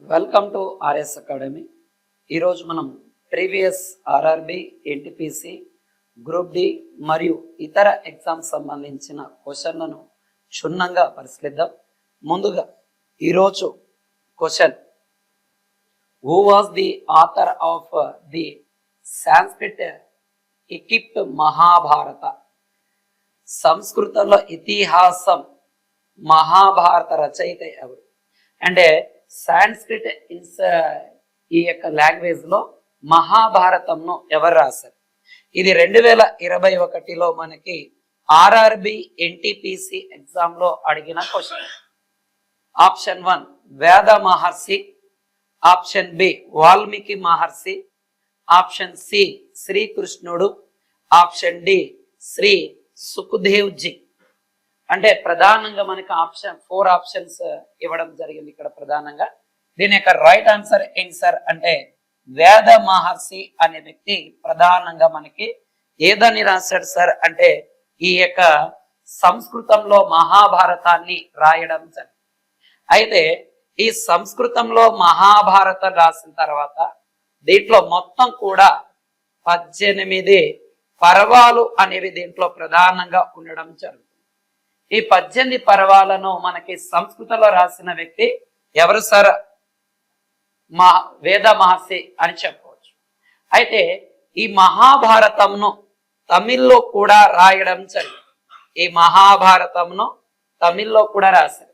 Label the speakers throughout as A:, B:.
A: Welcome to RS academy. ఈరోజు మనం previous RRB, NTPC, group D మరియు ఇతర ఎగ్జామ్స్ సంబంధించిన క్వశ్చన్లను క్షుణ్ణంగా పరిశీలిద్దాం. ముందుగా ఈరోజు question, who was the author of the Sanskrit ఎకిప్ట్ మహాభారత? సంస్కృతంలో ఇతిహాసం మహాభారత రచయిత ఎవరు అంటే సాంస్క్రిట్ ఈ యొక్క లాంగ్వేజ్ లో మహాభారతంను ఎవరు రాశారు? ఇది 2021లో మనకి ఆర్ఆర్బి, ఎన్టీపీసీ ఎగ్జామ్ లో అడిగిన question. Option 1 Veda Maharshi, option B Valmiki Maharshi, option C శ్రీకృష్ణుడు, ఆప్షన్ డి శ్రీ సుఖదేవ్ జీ. అంటే ప్రధానంగా మనకి 4 ఆప్షన్స్ ఇవ్వడం జరిగింది ఇక్కడ. ప్రధానంగా దీని యొక్క రైట్ ఆన్సర్ ఏంటి సార్ అంటే వేద మహర్షి అనే వ్యక్తి ప్రధానంగా మనకి ఏదని రాశాడు సార్ అంటే ఈ యొక్క సంస్కృతంలో మహాభారతాన్ని రాయడం జరిగింది. అయితే ఈ సంస్కృతంలో మహాభారతం రాసిన తర్వాత దీంట్లో మొత్తం కూడా 18 పర్వాలు అనేవి దీంట్లో ప్రధానంగా ఉండడం జరుగుతుంది. ఈ 18 పర్వాలను మనకి సంస్కృతంలో రాసిన వ్యక్తి ఎవరు సార్? వేద మహర్షి అని చెప్పవచ్చు. అయితే ఈ మహాభారతంను తమిళ్లో కూడా రాయడం జరిగింది. ఈ మహాభారతంను తమిళ్లో కూడా రాశారు.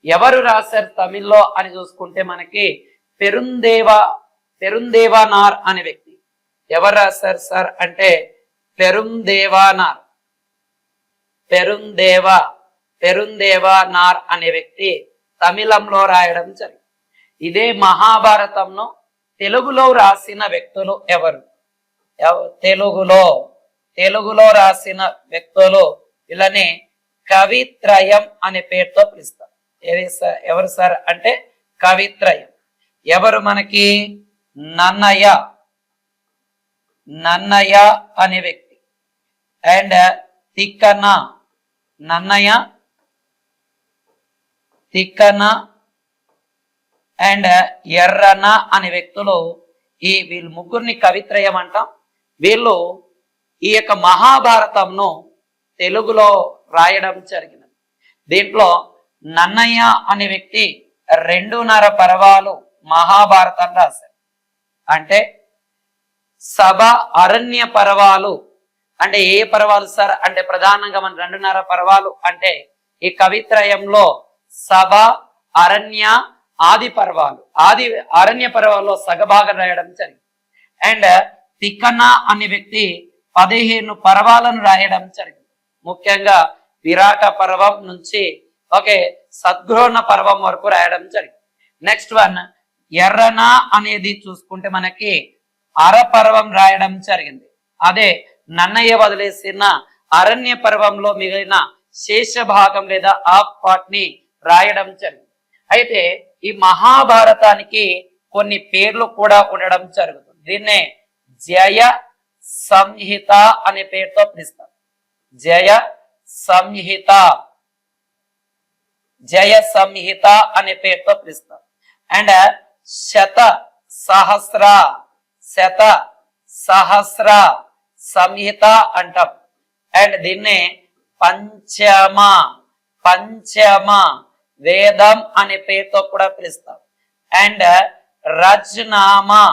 A: ఎవరు రాశారు తమిళ్లో అని చూసుకుంటే మనకి పెరుందేవానార్ అనే వ్యక్తి. ఎవరు రాశారు సార్ అంటే పెరుందేవానార్ అనే వ్యక్తి తమిళంలో రాయడం జరిగింది. ఇదే మహాభారతంను తెలుగులో రాసిన వ్యక్తులు ఎవరు? తెలుగులో రాసిన వ్యక్తులు వీళ్ళని కవిత్రయం అనే పేరుతో పిలుస్తారు. ఎవరు సార్ అంటే కవిత్రయం. ఎవరు మనకి నన్నయ్య అనే వ్యక్తి అండ్ తిక్కన అండ్ ఎర్రన అనే వ్యక్తులు వీళ్ళు ముగ్గురిని కవిత్రయం అంటాం. వీళ్ళు ఈ యొక్క మహాభారతంను తెలుగులో రాయడం జరిగినది. దీంట్లో నన్నయ్య అనే వ్యక్తి 2.5 పర్వాలు మహాభారతం రాశారు. అంటే సభ, అరణ్య పర్వాలు అంటే ఏ పర్వాలు సార్ అంటే ప్రధానంగా మన 2.5 పర్వాలు అంటే ఈ కవిత్రయంలో సభ, అరణ్య, ఆది పర్వాలు, అరణ్య పర్వాల్లో సగభాగం రాయడం జరిగింది. అండ్ తిక్కన అనే వ్యక్తి 15 పర్వాలను రాయడం జరిగింది. ముఖ్యంగా విరాట పర్వం నుంచి సద్గ్రోణ పర్వం వరకు రాయడం జరిగింది. నెక్స్ట్ వన్ ఎర్రన అనేది చూసుకుంటే మనకి అరపర్వం రాయడం జరిగింది. అదే నన్నయ్య వదిలేసిన అరణ్య పర్వంలో మిగిలిన శేష భాగం లేదా హాఫ్ పార్ట్ ని రాయడం జరిగింది. అయితే ఈ మహాభారతానికి కొన్ని పేర్లు కూడా ఉండడం జరుగుతుంది. దీన్నే జయ సంహిత అనే పేరుతో పిలుస్తారు. జయ సంహిత అనే పేరుతో పిలుస్తారు. అండ్ శత సహస్ర సంహిత అంటాం. అండ్ దీన్నే పంచమ వేదం అనే పేరుతో కూడా పిలుస్తాం. అండ్ రజ్నామా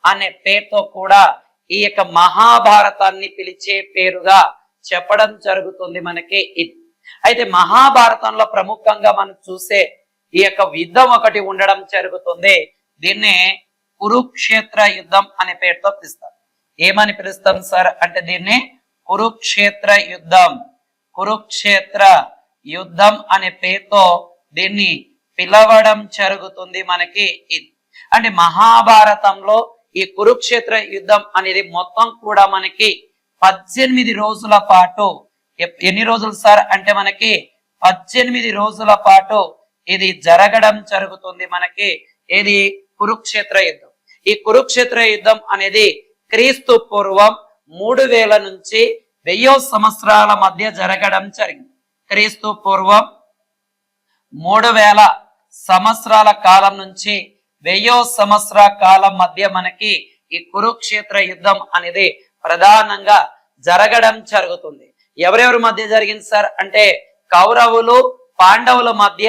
A: అనే పేరుతో కూడా ఈ యొక్క మహాభారతాన్ని పిలిచే పేరుగా చెప్పడం జరుగుతుంది మనకి ఇది. అయితే మహాభారతంలో ప్రముఖంగా మనం చూసే ఈ యొక్క యుద్ధం ఒకటి ఉండడం జరుగుతుంది. దీన్నే కురుక్షేత్ర యుద్ధం అనే పేరుతో పిలుస్తాం. ఏమని పిలుస్తాం సార్ అంటే దీన్ని కురుక్షేత్ర యుద్ధం అనే పేరుతో దీన్ని పిలవడం జరుగుతుంది మనకి ఇది. అంటే మహాభారతంలో ఈ కురుక్షేత్ర యుద్ధం అనేది మొత్తం కూడా మనకి 18 రోజుల పాటు, ఎన్ని రోజులు సార్ అంటే మనకి 18 రోజుల పాటు ఇది జరగడం జరుగుతుంది మనకి. ఇది కురుక్షేత్ర యుద్ధం. ఈ కురుక్షేత్ర యుద్ధం అనేది క్రీస్తు పూర్వం 3000 నుంచి 1000 సంవత్సరాల మధ్య జరగడం జరిగింది. క్రీస్తు పూర్వం 3000 సంవత్సరాల కాలం నుంచి 1000 సంవత్సర కాలం మధ్య మనకి ఈ కురుక్షేత్ర యుద్ధం అనేది ప్రధానంగా జరగడం జరుగుతుంది. ఎవరెవరి మధ్య జరిగింది సార్ అంటే కౌరవులు పాండవుల మధ్య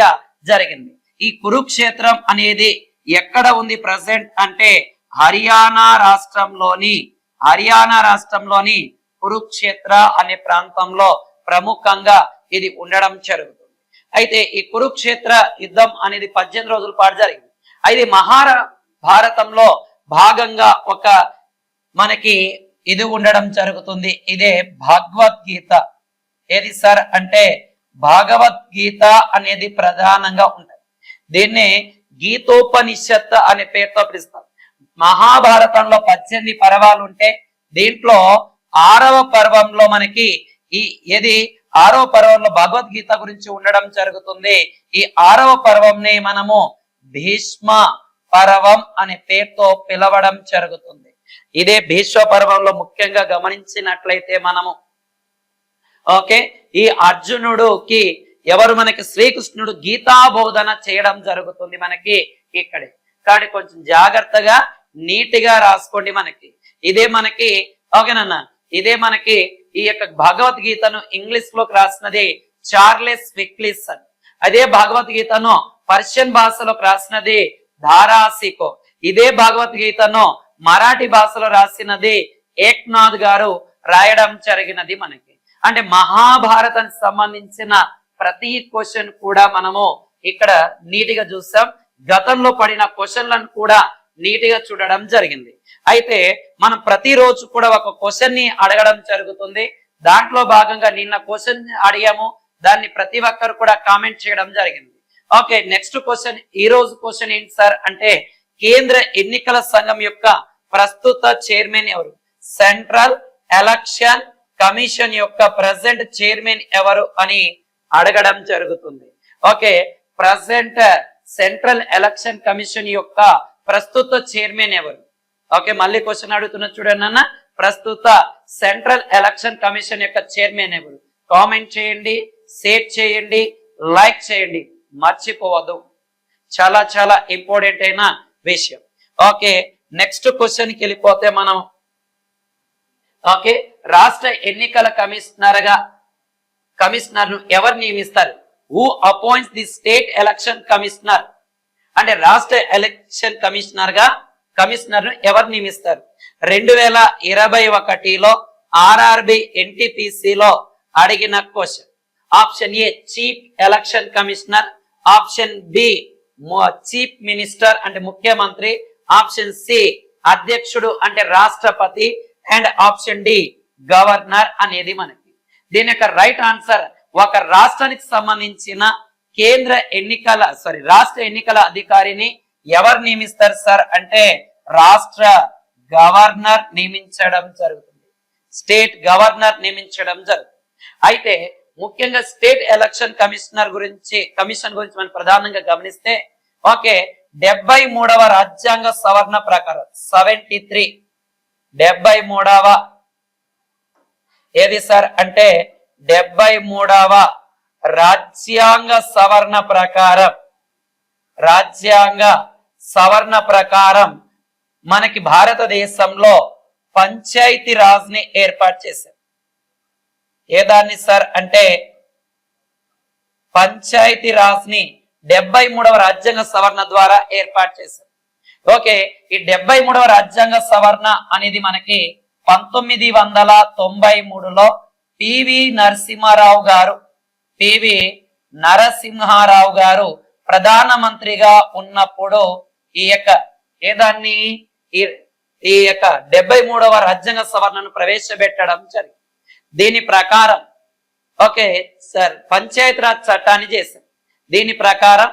A: జరిగింది. ఈ కురుక్షేత్రం అనేది ఎక్కడ ఉంది ప్రజెంట్ అంటే హర్యానా రాష్ట్రంలోని కురుక్షేత్ర అనే ప్రాంతంలో ప్రముఖంగా ఇది ఉండడం జరుగుతుంది. అయితే ఈ కురుక్షేత్ర యుద్ధం అనేది 18 రోజుల పాటు జరిగింది. అయితే మహాభారతంలో భాగంగా ఒక మనకి ఇది ఉండడం జరుగుతుంది. ఇదే భగవద్గీత. ఏది సార్ అంటే భగవద్గీత అనేది ప్రధానంగా ఉంటుంది. దీన్ని గీతోపనిషత్ అనే పేరుతో పిలుస్తారు. మహాభారతంలో 18 పర్వాలు ఉంటే దీంట్లో 6వ పర్వంలో మనకి ఆరవ పర్వంలో భగవద్గీత గురించి ఉండడం జరుగుతుంది. ఈ 6వ పర్వంని మనము భీష్మ పర్వం అనే పేరుతో పిలవడం జరుగుతుంది. ఇదే భీష్మ పర్వంలో ముఖ్యంగా గమనించినట్లయితే మనము ఈ అర్జునుడుకి ఎవరు మనకి శ్రీకృష్ణుడు గీతా బోధన చేయడం జరుగుతుంది మనకి ఇక్కడే. కాబట్టి కొంచెం జాగ్రత్తగా నీట్గా రాసుకోండి. ఇదే మనకి ఇదే మనకి ఈ యొక్క భగవద్గీతను ఇంగ్లీష్ లోకి రాసినది చార్లెస్ విక్లిస్ అని. అదే భగవద్గీతను పర్షియన్ భాషలోకి రాసినది ధారాసికో. ఇదే భగవద్గీతను మరాఠీ భాషలో రాసినది ఏక్నాథ్ గారు రాయడం జరిగినది మనకి. అంటే మహాభారతానికి సంబంధించిన ప్రతి క్వశ్చన్ కూడా మనము ఇక్కడ నీటిగా చూసాం. గతంలో పడిన క్వశ్చన్లను కూడా నీటిగా చూడడం జరిగింది. అయితే మనం ప్రతిరోజు కూడా ఒక క్వశ్చన్ ని అడగడం జరుగుతుంది. దాంట్లో భాగంగా నిన్న క్వశ్చన్ అడిగాము, దాన్ని ప్రతి ఒక్కరు కూడా కామెంట్ చేయడం జరిగింది. నెక్స్ట్ క్వశ్చన్, ఈ రోజు క్వశ్చన్ ఏంటి సార్ అంటే కేంద్ర ఎన్నికల సంఘం యొక్క ప్రస్తుత చైర్మన్ ఎవరు? సెంట్రల్ ఎలక్షన్ కమిషన్ యొక్క ప్రెసెంట్ చైర్మన్ ఎవరు అని అడగడం జరుగుతుంది. ప్రెసెంట్ సెంట్రల్ ఎలక్షన్ కమిషన్ యొక్క ప్రస్తుత చైర్మన్ ఎవరు? మళ్ళీ క్వశ్చన్ అడుగుతున్నా చూడండి అన్న. ప్రస్తుత సెంట్రల్ ఎలక్షన్ కమిషన్ యొక్క చైర్మన్ ఎవరు? కామెంట్ చేయండి, షేర్ చేయండి, లైక్ చేయండి, మర్చిపోవద్దు. చాలా చాలా ఇంపార్టెంట్ అయిన విషయం. నెక్స్ట్ క్వశ్చన్ కి వెళ్ళిపోతే మనం రాష్ట్ర ఎన్నికల కమిషనర్ ను ఎవరు నియమిస్తారు? Who appoints the state election commissioner? అంటే రాష్ట్ర ఎలక్షన్ కమిషనర్ ను ఎవరు నియమిస్తారు? 2021లో ఆర్ఆర్బి ఎన్టీపీసీలో అడిగిన question. Option A chief election commissioner, option B chief minister అంటే ముఖ్యమంత్రి, ఆప్షన్ సి అధ్యక్షుడు అంటే రాష్ట్రపతి, అండ్ ఆప్షన్ డి గవర్నర్ అనేది మనకి. దీని యొక్క రైట్ ఆన్సర్ ఒక రాష్ట్రానికి సంబంధించిన రాష్ట్ర ఎన్నికల అధికారిని ఎవరు నియమిస్తారు సార్ అంటే రాష్ట్ర గవర్నర్ నియమించడం జరుగుతుంది. స్టేట్ గవర్నర్ నియమించడం జరుగుతుంది. అయితే ముఖ్యంగా స్టేట్ ఎలక్షన్ కమిషన్ గురించి మనం ప్రధానంగా గమనిస్తే 73వ రాజ్యాంగ సవరణ ప్రకారం 73 73వ ఏది సార్ అంటే 73వ రాజ్యాంగ సవరణ ప్రకారం మనకి భారతదేశంలో పంచాయతీ రాజ్ ని ఏర్పాటు చేశారు. ఏదాన్ని సార్ అంటే పంచాయతీ రాజ్ ని 73వ రాజ్యాంగ సవరణ ద్వారా ఏర్పాటు చేశారు. ఈ 73వ రాజ్యాంగ సవరణ అనేది మనకి 1993లో పివి నరసింహారావు గారు ప్రధానమంత్రిగా ఉన్నప్పుడు ఈ యొక్క 73వ రాజ్యాంగ సవరణను ప్రవేశపెట్టడం జరిగింది. దీని ప్రకారం పంచాయతీరాజ్ చట్టాన్ని చేశారు. దీని ప్రకారం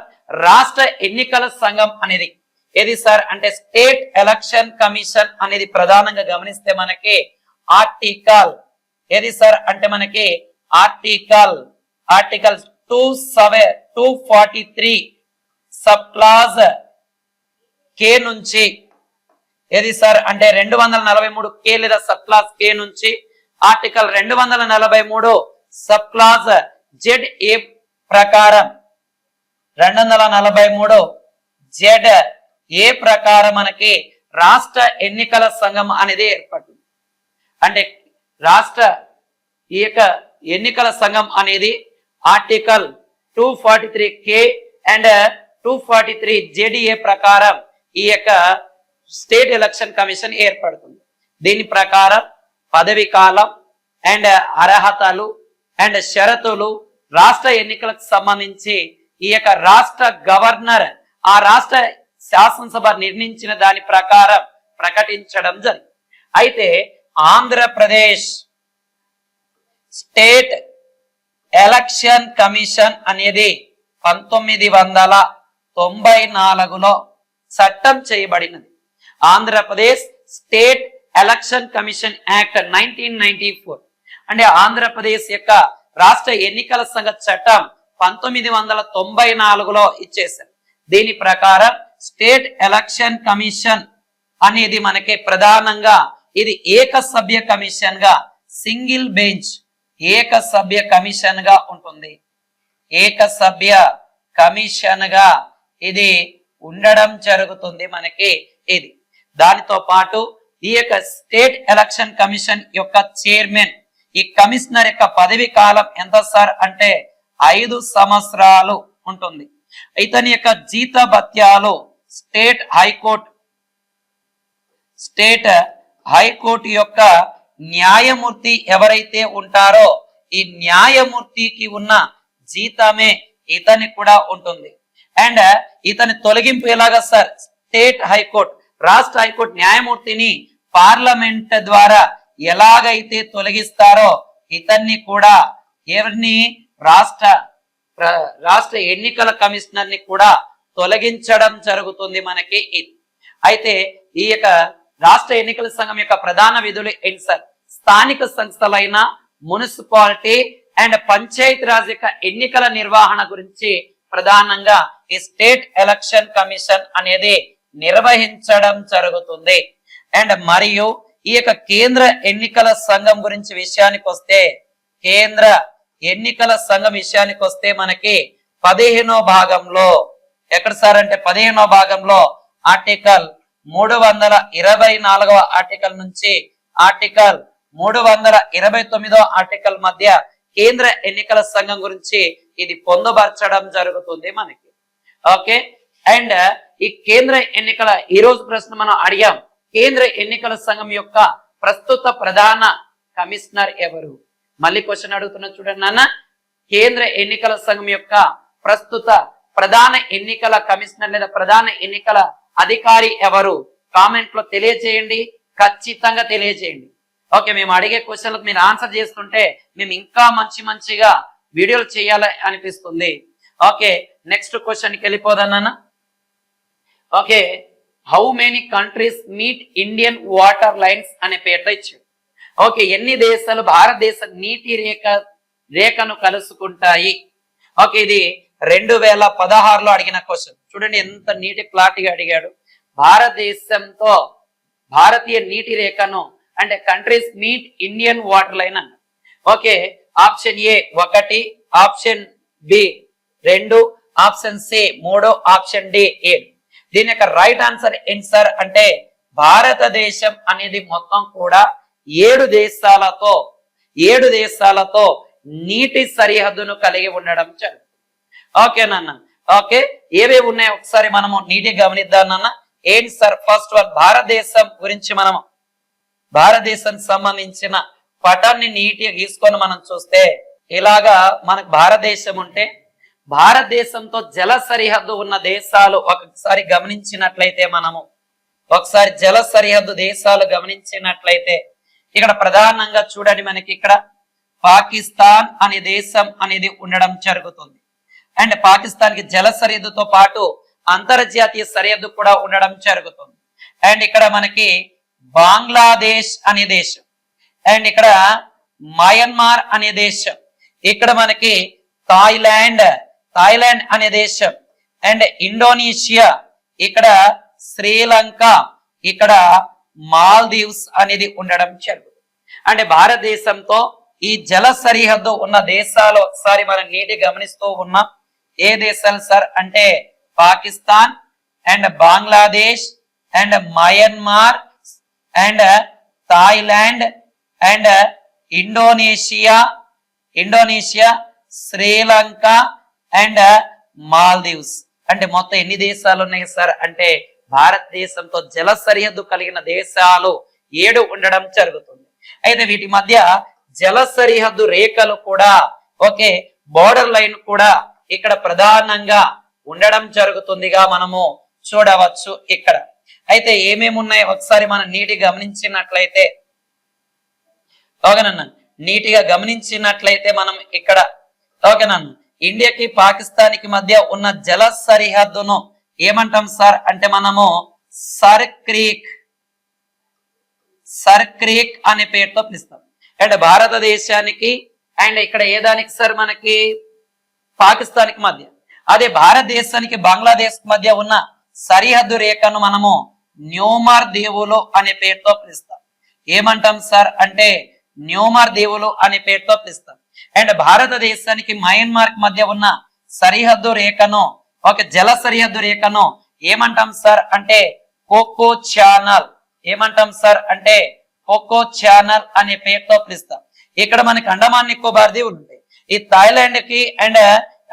A: రాష్ట్ర ఎన్నికల సంఘం అనేది ఏది సార్ అంటే స్టేట్ ఎలక్షన్ కమిషన్ అనేది ప్రధానంగా గమనిస్తే మనకి ఆర్టికల్ ఏది సార్ అంటే మనకి ఆర్టికల్ 243 సబ్ క్లాజ్ కే నుంచి ఏది సార్ అంటే 243 కే లేదా సబ్ క్లాజ్ కే నుంచి ఆర్టికల్ 243 సబ్ క్లాజ్ జెడ్ ఏ ప్రకారం 243 జెడ్ ఏ ప్రకారం మనకి రాష్ట్ర ఎన్నికల సంఘం అనేది ఏర్పడుతుంది. అంటే రాష్ట్ర ఈ యొక్క ఎన్నికల సంఘం అనేది ఆర్టికల్ 243K అండ్ 243JDA ప్రకారం ఈ యొక్క స్టేట్ ఎలక్షన్ కమిషన్ ఏర్పడుతుంది. దీని ప్రకారం పదవి కాలం అండ్ అర్హతలు అండ్ షరతులు రాష్ట్ర ఎన్నికలకు సంబంధించి ఈ యొక్క రాష్ట్ర గవర్నర్ ఆ రాష్ట్ర శాసనసభ నిర్ణయించిన దాని ప్రకారం ప్రకటించడం జరిగింది. అయితే ఆంధ్రప్రదేశ్ స్టేట్ ఎలక్షన్ కమిషన్ అనేది 1994లో చట్టం చేయబడినది. Andhra Pradesh state election commission act 1994 అంటే ఆంధ్రప్రదేశ్ యొక్క రాష్ట్ర ఎన్నికల సంఘ చట్టం 1994లో ఇచ్చేశారు. దీని ప్రకారం స్టేట్ ఎలక్షన్ కమిషన్ అనేది మనకి ప్రధానంగా ఇది ఏకసభ్య కమిషన్ గా సింగిల్ బెంచ్ ఏకసభ్య కమిషన్ గా ఉంటుంది. ఏకసభ్య కమిషన్ గా ఇది ఉండడం జరుగుతుంది మనకి. ఇది దానితో పాటు ఈ యొక్క స్టేట్ ఎలక్షన్ కమిషన్ యొక్క చైర్మన్ ఈ కమిషనర్ యొక్క పదవి కాలం ఎంత సార్ అంటే 5 సంవత్సరాలు ఉంటుంది. ఇతని యొక్క జీతభత్యాలు స్టేట్ హైకోర్టు యొక్క న్యాయమూర్తి ఎవరైతే ఉంటారో ఈ న్యాయమూర్తికి ఉన్న జీతమే ఇతని కూడా ఉంటుంది. అండ్ ఇతని తొలగింపు ఎలాగా సార్? స్టేట్ హైకోర్టు రాష్ట్ర హైకోర్టు న్యాయమూర్తిని పార్లమెంట్ ద్వారా ఎలాగైతే తొలగిస్తారో ఇతన్ని కూడా ఎవరిని రాష్ట్ర ఎన్నికల కమిషనర్ ని కూడా తొలగించడం జరుగుతుంది మనకి. ఇది అయితే ఈ యొక్క రాష్ట్ర ఎన్నికల సంఘం యొక్క ప్రధాన విధులు ఏంటి సార్? స్థానిక సంస్థలైన మున్సిపాలిటీ అండ్ పంచాయతీ రాజ్ యొక్క ఎన్నికల నిర్వహణ గురించి ప్రధానంగా ఈ స్టేట్ ఎలక్షన్ కమిషన్ అనేది నిర్వహించడం జరుగుతుంది. అండ్ మరియు ఈ యొక్క కేంద్ర ఎన్నికల సంఘం గురించి విషయానికి వస్తే కేంద్ర ఎన్నికల సంఘం విషయానికి వస్తే మనకి 15వ భాగంలో ఎక్కడ సార్ అంటే 15వ భాగంలో ఆర్టికల్ 324వ ఆర్టికల్ నుంచి ఆర్టికల్ 329వ ఆర్టికల్ మధ్య కేంద్ర ఎన్నికల సంఘం గురించి ఇది పొందుపరచడం జరుగుతుంది మనకి. ఓకే. అండ్ ఈ కేంద్ర ఎన్నికల ఈ రోజు ప్రశ్న మనం అడిగాం, కేంద్ర ఎన్నికల సంఘం యొక్క ప్రస్తుత ప్రధాన కమిషనర్ ఎవరు? మళ్ళీ క్వశ్చన్ అడుగుతున్నా చూడండి నాన్న. కేంద్ర ఎన్నికల సంఘం యొక్క ప్రస్తుత ప్రధాన ఎన్నికల కమిషనర్ లేదా ప్రధాన ఎన్నికల అధికారి ఎవరు? కామెంట్ లో తెలియజేయండి, ఖచ్చితంగా తెలియజేయండి. ఓకే, మేము అడిగే క్వశ్చన్లకు మీరు ఆన్సర్ చేస్తుంటే మేము ఇంకా మంచిగా వీడియోలు చేయాలి అనిపిస్తుంది. ఓకే, నెక్స్ట్ క్వశ్చన్కి వెళ్ళిపోదాం. Okay, how many countries meet Indian water lines అనే పేరుతో ఇచ్చాడు. ఓకే, ఎన్ని దేశాలు భారతదేశ నీటి రేఖను కలుసుకుంటాయి? ఓకే, ఇది 2016లో అడిగిన క్వశ్చన్. చూడండి ఎంత నీటి క్లారిటీగా అడిగాడు. భారతదేశంతో భారతీయ నీటి రేఖను అంటే countries meet Indian water line అన్న. Okay, option A 1, option B 2, option C 3, option D 7. దీని యొక్క రైట్ ఆన్సర్ ఏంటి సార్ అంటే భారతదేశం అనేది మొత్తం కూడా 7 దేశాలతో నీటి సరిహద్దును కలిగి ఉండడం జరుగుతుంది. ఓకేనన్న. ఓకే, ఏవేవి ఉన్నాయి ఒకసారి మనము నీటి గమనిద్దాం నాన్న. ఏంటి సార్? ఫస్ట్ వన్ భారతదేశం గురించి మనము భారతదేశానికి సంబంధించిన పటాన్ని నీటిగా గీసుకొని మనం చూస్తే ఇలాగా మనకు భారతదేశం ఉంటే భారతదేశంతో జల సరిహద్దు ఉన్న దేశాలు ఒకసారి గమనించినట్లయితే మనము ఒకసారి జల సరిహద్దు దేశాలు గమనించినట్లయితే ఇక్కడ ప్రధానంగా చూడండి మనకి ఇక్కడ పాకిస్తాన్ అనే దేశం అనేది ఉండడం జరుగుతుంది. అండ్ పాకిస్తాన్ కి జల సరిహద్దుతో పాటు అంతర్జాతీయ సరిహద్దు కూడా ఉండడం జరుగుతుంది. అండ్ ఇక్కడ మనకి బంగ్లాదేశ్ అనే దేశం, అండ్ ఇక్కడ మయన్మార్ అనే దేశం, ఇక్కడ మనకి థాయిలాండ్ అనే దేశం, అండ్ ఇండోనేషియా, ఇక్కడ శ్రీలంక, ఇక్కడ మాల్దీవ్స్ అనేది ఉండడం జరుగుతుంది. అంటే భారతదేశంతో ఈ జల సరిహద్దు ఉన్న దేశాలు ఒకసారి మనం నీటి గమనిస్తూ ఉన్నాం. ఏ దేశాలు సార్ అంటే Pakistan and Bangladesh and Myanmar and Thailand and Indonesia Sri Lanka and Maldives. అంటే మొత్తం ఎన్ని దేశాలు ఉన్నాయి సార్ అంటే భారతదేశంతో జల సరిహద్దు కలిగిన దేశాలు 7 ఉండడం జరుగుతుంది. అయితే వీటి మధ్య జల సరిహద్దు రేఖలు కూడా ఓకే బోర్డర్ లైన్ కూడా ఇక్కడ ప్రధానంగా ఉండడం జరుగుతుందిగా మనము చూడవచ్చు ఇక్కడ. అయితే ఏమేమి ఉన్నాయి ఒకసారి మనం నీటిగా గమనించినట్లయితే ఓకేనన్న నీటిగా గమనించినట్లయితే మనం ఇక్కడ ఓకేనన్న ఇండియాకి పాకిస్తాన్కి మధ్య ఉన్న జల సరిహద్దును ఏమంటాం సార్ అంటే మనము సర్ క్రీక్ అనే పేరుతో పిలుస్తాం. అండ్ భారతదేశానికి అండ్ ఇక్కడ ఏదానికి సార్ మనకి పాకిస్తాన్కి మధ్య, అదే భారతదేశానికి బంగ్లాదేశ్ మధ్య ఉన్న సరిహద్దు రేఖను మనము న్యూమార్ దీవులు అనే పేరుతో పిలుస్తాం. ఏమంటాం సార్ అంటే న్యూమార్ దీవులు అనే పేరుతో పిలుస్తాం. అండ్ భారతదేశానికి మయన్మార్ మధ్య ఉన్న సరిహద్దు రేఖను ఒక జల సరిహద్దు రేఖను ఏమంటాం సార్ అంటే కోకో ఛానల్. ఏమంటాం సార్ అంటే కోకో ఛానల్ అనే పేరుతో పిలుస్తాం. ఇక్కడ మనకి అండమాన్ నికోబార్ దీవులు ఉంటాయి. ఈ థాయిలాండ్ కి అండ్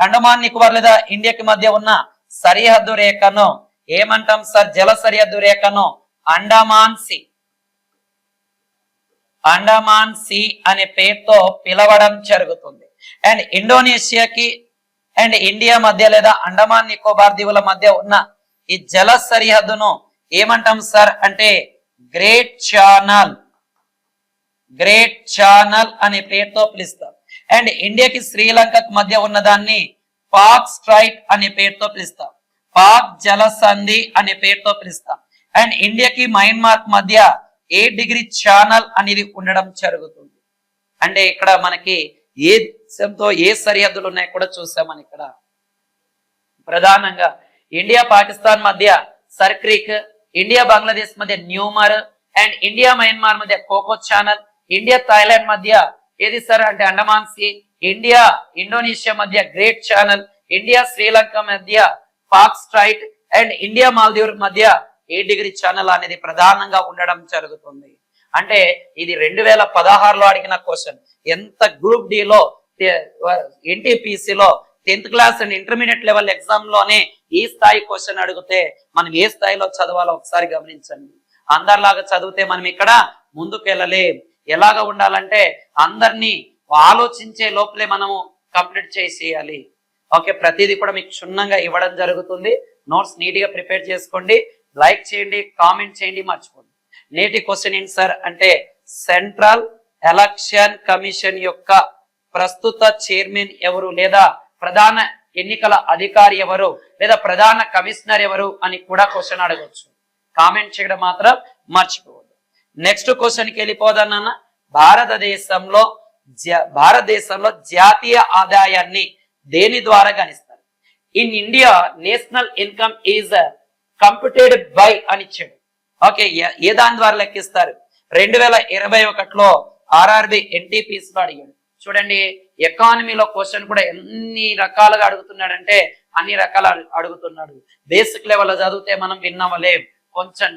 A: అండమాన్ నికోబార్ లేదా ఇండియాకి మధ్య ఉన్న సరిహద్దు రేఖను ఏమంటాం సార్ జల సరిహద్దు రేఖను అండమాన్ సి అనే పేరుతో పిలవడం జరుగుతుంది. అండ్ ఇండోనేషియాకి అండ్ ఇండియా మధ్య లేదా అండమాన్ నికోబార్ దీవుల మధ్య ఉన్న ఈ జల సరిహద్దును ఏమంటాం సార్ అంటే గ్రేట్ ఛానల్ అనే పేరుతో పిలుస్తాం. అండ్ ఇండియాకి శ్రీలంకకు మధ్య ఉన్న దాన్ని పాక్ స్ట్రైట్ అనే పేరుతో పిలుస్తాం. పాక్ జలసంధి అనే పేరుతో పిలుస్తాం. అండ్ ఇండియాకి మయన్మార్ మధ్య 8 డిగ్రీ ఛానల్ అనేది ఉండడం జరుగుతుంది. అంటే ఇక్కడ మనకి ఏ దేశంతో ఏ సరిహద్దులు ఉన్నాయో కూడా చూసామని ఇక్కడ ప్రధానంగా ఇండియా పాకిస్తాన్ మధ్య సర్ క్రీక్, ఇండియా బంగ్లాదేశ్ మధ్య న్యూమర్ అండ్ ఇండియా మయన్మార్ మధ్య కోకో ఛానల్, ఇండియా థాయిలాండ్ మధ్య ఏది సార్ అంటే అండమాన్ సి, ఇండియా ఇండోనేషియా మధ్య గ్రేట్ ఛానల్, ఇండియా శ్రీలంక మధ్య Pak straight and India Maldives మధ్య 8 డిగ్రీ ఛానల్ అనేది ప్రధానంగా ఉండడం జరుగుతుంది. అంటే ఇది 2016లో అడిగిన క్వశ్చన్. ఎంత గ్రూప్ డి లో ఎన్టీపీసీలో 10th class and intermediate level exam లోనే ఈ స్థాయి క్వశ్చన్ అడిగితే మనం ఏ స్థాయిలో చదవాలో ఒకసారి గమనించండి. అందరిలాగా చదివితే మనం ఇక్కడ ముందుకు వెళ్ళలేం. ఎలాగా ఉండాలంటే అందరినీ ఆలోచించే లోపలే మనము కంప్లీట్ చేసేయాలి. ఓకే ప్రతిదీ కూడా మీకు క్షుణ్ణంగా ఇవ్వడం జరుగుతుంది. నోట్స్ నీట్గా ప్రిపేర్ చేసుకోండి, లైక్ చేయండి, కామెంట్ చేయండి, మర్చిపోండి. నేటి క్వశ్చన్ ఏంటి సార్ అంటే సెంట్రల్ ఎలక్షన్ కమిషన్ యొక్క ప్రస్తుత చైర్మన్ ఎవరు లేదా ప్రధాన ఎన్నికల అధికారి ఎవరు లేదా ప్రధాన కమిషనర్ ఎవరు అని కూడా క్వశ్చన్ అడగవచ్చు. కామెంట్ చేయడం మాత్రం మర్చిపోవద్దు. నెక్స్ట్ క్వశ్చన్ కి వెళ్ళిపోదన్న భారతదేశంలో జాతీయ ఆదాయాన్ని దేని ద్వారా గణిస్తారు? In India national income is computed by అని ఇచ్చాడు. ఓకే ఏ దాని ద్వారా లెక్కిస్తారు? 2021లో ఆర్ఆర్బి ఎన్టీపీసీ లో అడిగాడు. చూడండి ఎకానమీలో క్వశ్చన్ కూడా ఎన్ని రకాలుగా అడుగుతున్నాడంటే అన్ని రకాలు అడుగుతున్నాడు. బేసిక్ లెవెల్ చదివితే మనం విన్నవలేం. కొంచెం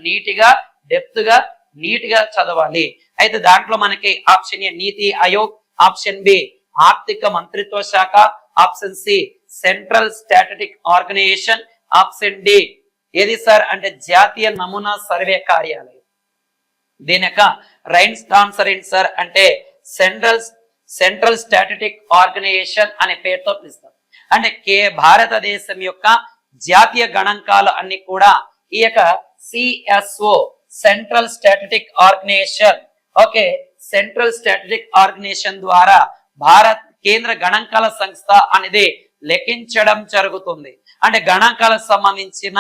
A: డెప్త్ గా నీట్ గా చదవాలి. అయితే దాంట్లో మనకి option A NITI Aayog, option B ఆర్థిక మంత్రిత్వ శాఖ, option C central statistic organisation, option D ఏది సార్ అంటే జాతీయ నమూనా సర్వే కార్యాలయం. దీని యొక్క రైట్ ఆన్సర్ ఏంటి సార్ అంటే సెంట్రల్ స్టాటిస్టిక్ ఆర్గనైజేషన్ అనే పేరుతో పిలుస్తాం. అంటే భారతదేశం యొక్క జాతీయ గణాంకాలు అన్ని కూడా ఈ యొక్క CSO central statistic organisation okay central statistic organisation ద్వారా భారత్ కేంద్ర గణాంకాల సంస్థ అనేది లెక్కించడం జరుగుతుంది. అంటే గణాంకాలకు సంబంధించిన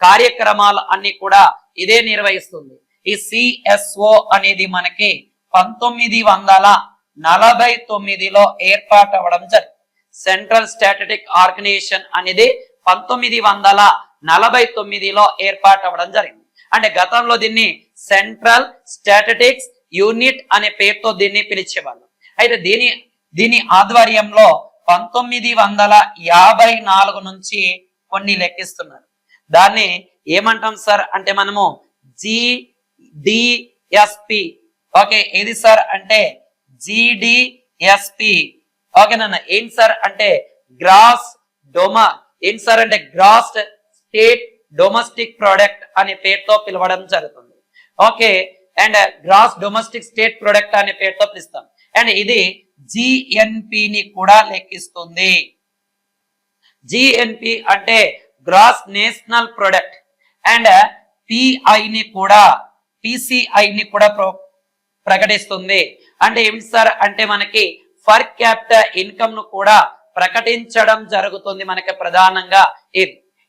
A: కార్యక్రమాలు అన్ని కూడా ఇదే నిర్వహిస్తుంది. ఈ సిఎస్ఓ అనేది మనకి 1949లో ఏర్పాటు అవ్వడం జరిగింది. సెంట్రల్ స్టాటిస్టిక్ ఆర్గనైజేషన్ అనేది 1949లో ఏర్పాటు అవ్వడం జరిగింది. అంటే గతంలో దీన్ని సెంట్రల్ స్టాటిస్టిక్స్ యూనిట్ అనే పేరుతో దీన్ని పిలిచేవాళ్ళు. అయితే దీని ఆధ్వర్యంలో 1954 నుంచి కొన్ని లెక్కిస్తున్నారు. దాన్ని ఏమంటాం సార్ అంటే మనము GDSP. ఓకే, ఏది సార్ అంటే GDSP. ఓకేనా, ఏంటి సార్ అంటే గ్రాస్ ఏంటి సార్ అంటే గ్రాస్ స్టేట్ డొమెస్టిక్ ప్రోడక్ట్ అనే పేరుతో పిలవడం జరుగుతుంది. Okay, and gross domestic state product అనే పేరుతో పిలుస్తాం. అండ్ ఇది GNP ని కూడా లెక్కిస్తుంది. GNP అంటే gross national product. And PCI ని కూడా ప్రకటిస్తుంది. అంటే ఏంటి సార్ అంటే మనకి పర్ క్యాపిటల్ ఇన్కమ్ ను కూడా ప్రకటించడం జరుగుతుంది మనకి ప్రధానంగా.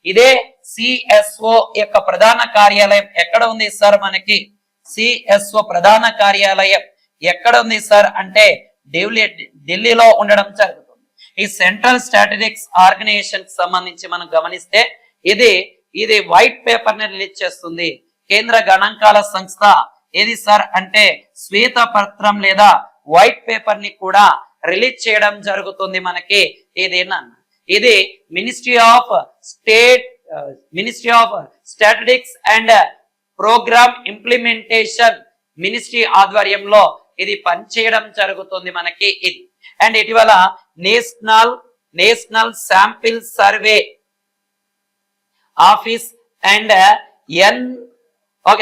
A: ఇదే CSO యొక్క ప్రధాన కార్యాలయం ఎక్కడ ఉంది సార్ మనకి? CSO ప్రధాన కార్యాలయం ఎక్కడ ఉంది సార్ అంటే ఢిల్లీలో ఉండడం జరుగుతుంది. ఈ సెంట్రల్ స్టాటిస్టిక్స్ ఆర్గనైజేషన్ కి సంబంధించి మనం గమనిస్తే ఇది వైట్ పేపర్ ని రిలీజ్ చేస్తుంది. కేంద్ర గణాంకాల సంస్థ ఏది సార్ అంటే శ్వేత పత్రం లేదా వైట్ పేపర్ ని కూడా రిలీజ్ చేయడం జరుగుతుంది మనకి. ఇది ministry of statistics and programme implementation ministry ఆధ్వర్యంలో ఇది పనిచేయడం జరుగుతుంది మనకి. ఇది అండ్ ఇటీవల national sample survey office and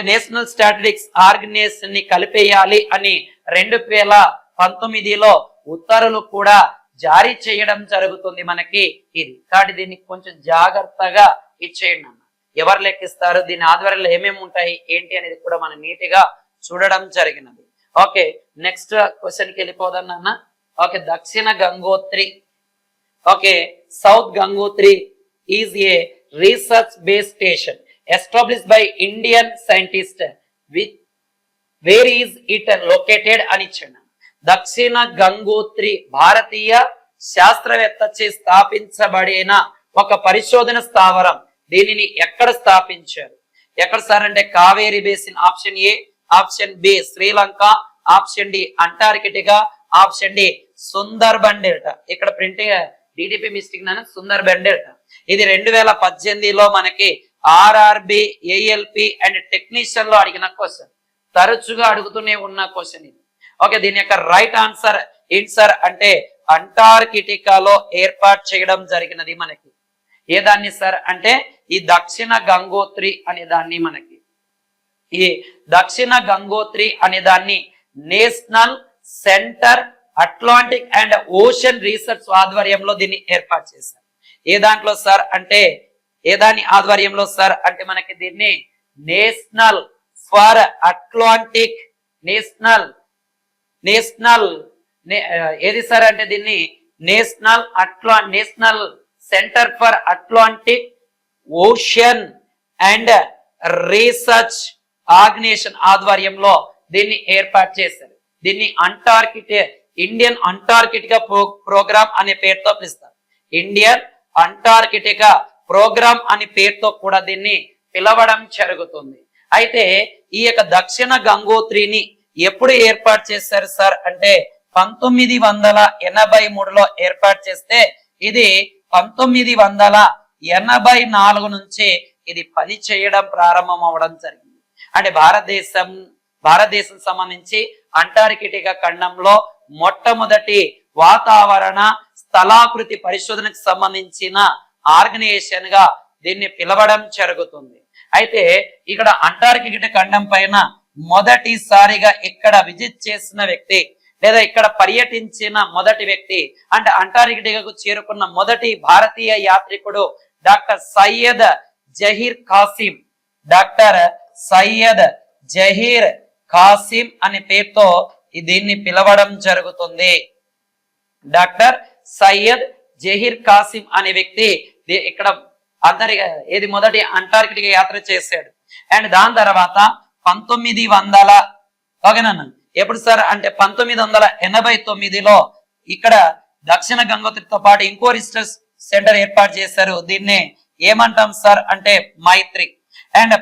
A: national statistics organisation ని కలిపేయాలి అని 2019లో ఉత్తర్వులు కూడా జారీ చేయడం జరుగుతుంది మనకి. ఇది కాబట్టి దీన్ని కొంచెం జాగ్రత్తగా ఇచ్చేయండి అన్న. ఎవరు లెక్కిస్తారు, దీని ఆధ్వర్యంలో ఏమేమి ఉంటాయి ఏంటి అనేది కూడా మనం నీట్గా చూడడం జరిగినది. ఓకే, నెక్స్ట్ క్వశ్చన్కి వెళ్ళిపోదాం నాన్న. ఓకే, దక్షిణ Gangotri. Okay, south Gangotri is a research based station established by Indian scientists. Where is it located అని ఇచ్చాడు. దక్షిణ గంగోత్రి భారతీయ శాస్త్రవేత్తచే స్థాపించబడిన ఒక పరిశోధన స్థావరం. దీనిని ఎక్కడ స్థాపించారు? ఎక్కడ సార్ అంటే Kaveri basin. Option A, option B Sri Lanka, option D Antarctica, option D Sundarban delta. ఇక్కడ ప్రింటింగ్ DTP మిస్టేక్ నాన్న, సుందర్బన్ డెల్టా. ఇది 2018లో మనకి RRB, ALP అండ్ టెక్నీషియన్ లో అడిగిన క్వశ్చన్, తరచుగా అడుగుతూనే ఉన్న క్వశ్చన్ ఇది. ఓకే, దీని యొక్క రైట్ ఆన్సర్ ఏంటి సార్ అంటే అంటార్కిటికాలో ఏర్పాటు చేయడం జరిగినది మనకి. ఏ దాన్ని సార్ అంటే ఈ దక్షిణ గంగోత్రి అనే దాన్ని మనకి, ఈ దక్షిణ గంగోత్రి అనే దాన్ని national centre Atlantic and ocean research ఆధ్వర్యంలో దీన్ని ఏర్పాటు చేశారు. ఏ దాంట్లో సార్ అంటే ఏ దాని ఆధ్వర్యంలో సార్ అంటే మనకి దీన్ని నేషనల్ ఫర్ అట్లాంటిక్ నేషనల్ ఏది సార్ అంటే దీన్ని national centre for Atlantic ocean and research organisation ఆధ్వర్యంలో దీన్ని ఏర్పాటు చేశారు. దీన్ని ఇండియన్ అంటార్కిటికా ప్రోగ్రామ్ అనే పేరుతో పిలుస్తారు. ఇండియన్ అంటార్కిటికా ప్రోగ్రామ్ అనే పేరుతో కూడా దీన్ని పిలవడం జరుగుతుంది. అయితే ఈ యొక్క దక్షిణ గంగోత్రిని ఎప్పుడు ఏర్పాటు చేశారు సార్ అంటే 1983లో ఏర్పాటు చేస్తే ఇది 1984 నుంచి ఇది పని చేయడం ప్రారంభం అవడం జరిగింది. అంటే భారతదేశం సంబంధించి అంటార్కిటికా ఖండంలో మొట్టమొదటి వాతావరణ స్థలాకృతి పరిశోధనకు సంబంధించిన ఆర్గనైజేషన్ గా దీన్ని పిలవడం జరుగుతుంది. అయితే ఇక్కడ అంటార్కిటికా ఖండం పైన మొదటిసారిగా ఇక్కడ విజిట్ చేసిన వ్యక్తి లేదా ఇక్కడ పర్యటించిన మొదటి వ్యక్తి అంటే అంటార్కిటికాకు చేరుకున్న మొదటి భారతీయ యాత్రికుడు డాక్టర్ సయ్యద్ జహీర్ ఖాసిం. డాక్టర్ సయ్యద్ జహీర్ ఖాసిం అనే పేరుతో దీన్ని పిలవడం జరుగుతుంది. డాక్టర్ సయ్యద్ జహీర్ ఖాసిం అనే వ్యక్తి ఇక్కడ ఏది మొదటి అంటార్కిటికా యాత్ర చేశాడు. అండ్ దాని తర్వాత 1900 ఓకేనా ఎప్పుడు సార్ అంటే 1989లో ఇక్కడ దక్షిణ గంగోత్రితో పాటు ఇంకో రీసెర్చ్ సెంటర్ ఏర్పాటు చేశారు. దీన్ని ఏమంటాం సార్ అంటే మైత్రి. అండ్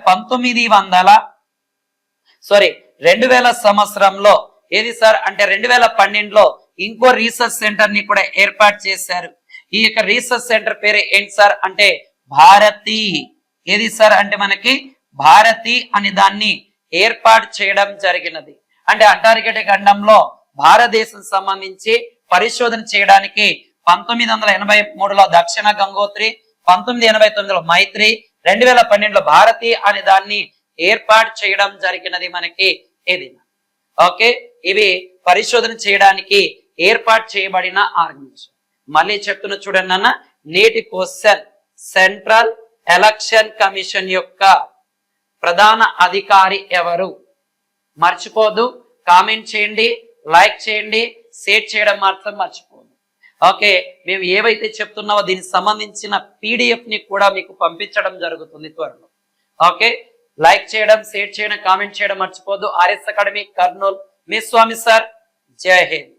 A: 2000 సంవత్సరంలో ఏది సార్ అంటే 2012లో ఇంకో రీసెర్చ్ సెంటర్ ని కూడా ఏర్పాటు చేశారు. ఈ యొక్క రీసెర్చ్ సెంటర్ పేరు ఏంటి సార్ అంటే ఏది సార్ అంటే మనకి భారతి అనే దాన్ని ఏర్పాటు చేయడం జరిగినది. అంటే అంటార్కిటిక్ ఖండంలో భారతదేశం సంబంధించి పరిశోధన చేయడానికి 1983లో దక్షిణ గంగోత్రి, 1989లో మైత్రి, 2012లో భారతి అనే దాన్ని ఏర్పాటు చేయడం జరిగినది మనకి ఏది. ఓకే, ఇవి పరిశోధన చేయడానికి ఏర్పాటు చేయబడిన ఆర్గనైజేషన్. మళ్ళీ చెప్తున్న చూడండి అన్న, నేటి క్వశ్చన్, సెంట్రల్ ఎలక్షన్ కమిషన్ యొక్క ప్రధాన అధికారి ఎవరు? మర్చిపోదు, కామెంట్ చేయండి, లైక్ చేయండి, షేర్ చేయడం మాత్రం మర్చిపోదు. ఓకే, మేము ఏవైతే చెప్తున్నావో దీనికి సంబంధించిన PDF ని కూడా మీకు పంపించడం జరుగుతుంది త్వరలో. ఓకే, లైక్ చేయడం, షేర్ చేయడం, కామెంట్ చేయడం మర్చిపోదు. RS అకాడమీ కర్నూలు, మీ స్వామి సార్. జై హింద్.